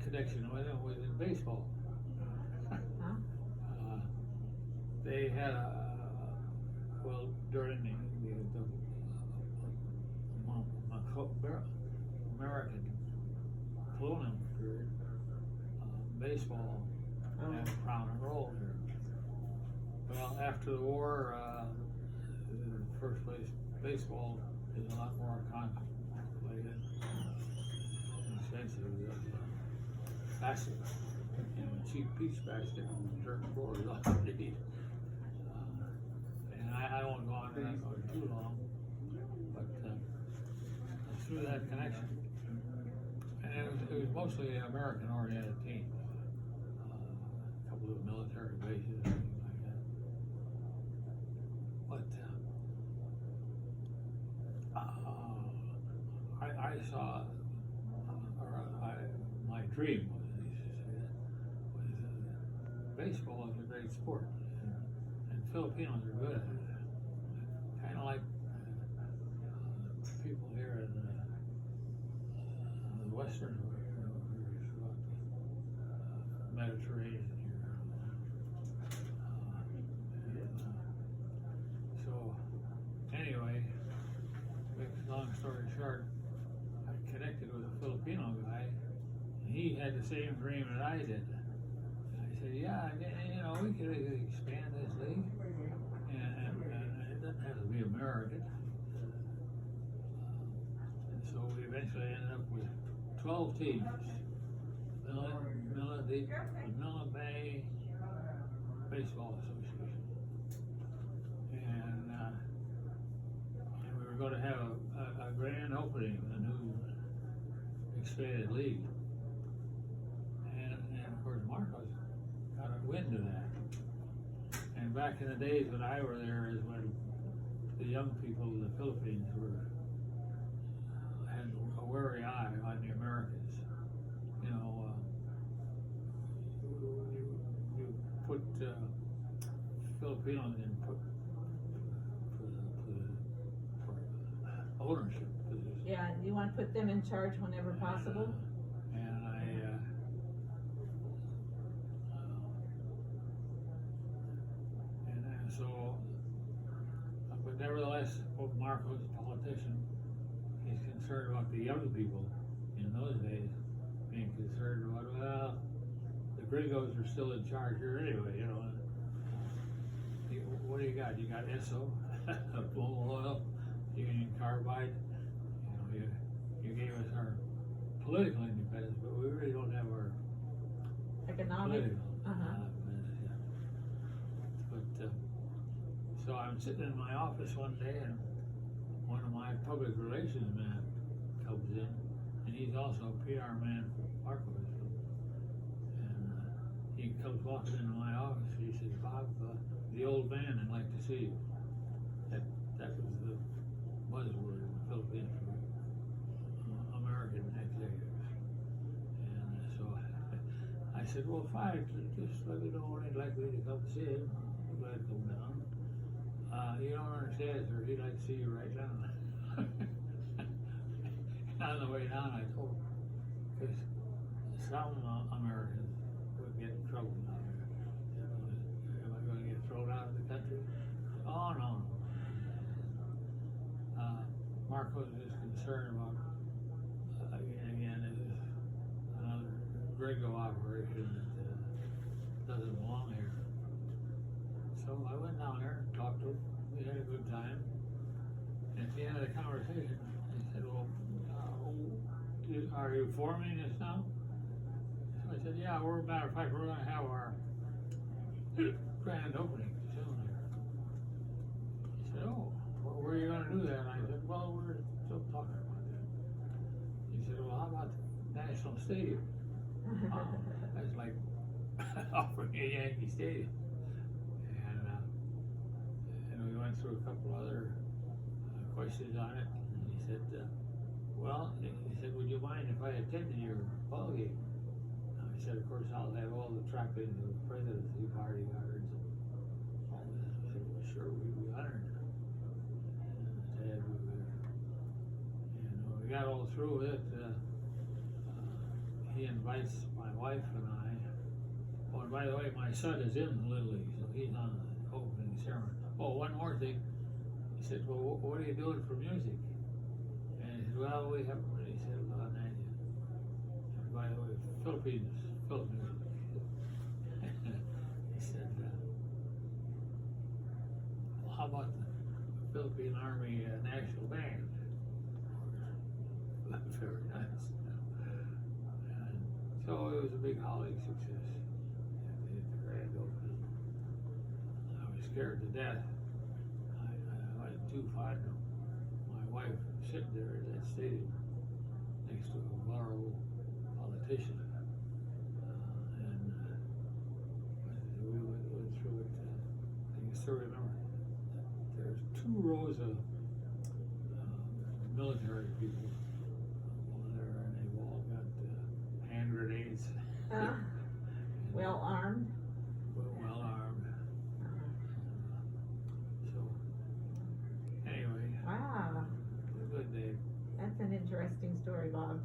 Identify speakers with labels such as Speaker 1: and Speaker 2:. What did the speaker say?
Speaker 1: connection with him was in baseball.
Speaker 2: Huh?
Speaker 1: They had well, during the American colonial period, baseball had prominent role here. Well, after the war, in the first place, baseball is a lot more contemplated and expensive. Basket, a cheap peach basket on the dirt floor is all you need. And I won't go on to that for too long, but through that connection, and it was mostly an American-oriented team. A couple of military bases, things like that. But I saw, my dream was, baseball is a great sport, and Filipinos are good at it. Kind of like people here in the western Mediterranean here. So anyway, make a long story short, I connected with a Filipino guy, and he had the same dream that I did. Yeah, you know, we could expand this league, and it doesn't have to be American. And so we eventually ended up with 12 teams. Manila Bay Baseball Association. And we were going to have a grand opening, a new expanded league. And of course, Marcos got a wind of that. And back in the days when I were there is when the young people in the Philippines had a wary eye on the Americans. You know, you put Filipinos in for ownership position.
Speaker 2: Yeah, you want to put them in charge whenever possible?
Speaker 1: So, but nevertheless, Marcos, a politician, is concerned about the young people in those days being concerned about, well, the gringos are still in charge here anyway, you know. What do you got? You got Esso, Full Oil, Union Carbide. You know, you gave us our political independence, but we really don't have our
Speaker 2: Economic.
Speaker 1: political. But so I'm sitting in my office one day, and one of my public relations men comes in, and he's also a PR man for Marcos. And he comes walking into my office. He says, "Bob, the old man would like to see you." That was the buzzword in the Philippines for American executives. And so I said, "Well, fine. Just let me know when he'd like me to come see him. I'm glad to come down." You don't understand, sir. He'd like to see you right now. On the way down, I told him, because some Americans would get in trouble down there. Am I going to get thrown out of the country? Oh, no. Marcos is concerned about, again, it is another gringo operation that doesn't belong here. So I went down there and talked to him. We had a good time. And at the end of the conversation, he said, "Well, are you forming this now?" So I said, "Yeah, matter of fact, we're going to have our grand opening soon here." He said, "Oh, where are you going to do that?" And I said, "Well, we're still talking about that." He said, "Well, how about the National Stadium?" That's like offering a Yankee Stadium. And we went through a couple other questions on it. And he said, "Would you mind if I attended your ball game?" I said, "Of course, I'll have all the trappings of the presidency, party guards, and all this." I said, "Well, sure, we'd be honored to have you there." And we got all through with it. he invites my wife and I. Oh, and by the way, my son is in the Little League, so he's on the opening ceremony. Oh, one more thing. He said, well, what are you doing for music? And he said, well, we haven't really settled on that yet. And by the way, Philippines, Philip music. He said, well, how about the Philippine Army National Band? Very nice. And so it was a big holiday success. They had the grand opening. I was scared to death. I was too fond of my wife sitting there in that stadium next to a moral politician. And we went through it. I can still remember. There's 2 rows of military people there, and they've all got hand grenades.
Speaker 2: Well armed.
Speaker 1: Well armed. So, anyway.
Speaker 2: Wow.
Speaker 1: It was a good day.
Speaker 2: That's an interesting story, Bob.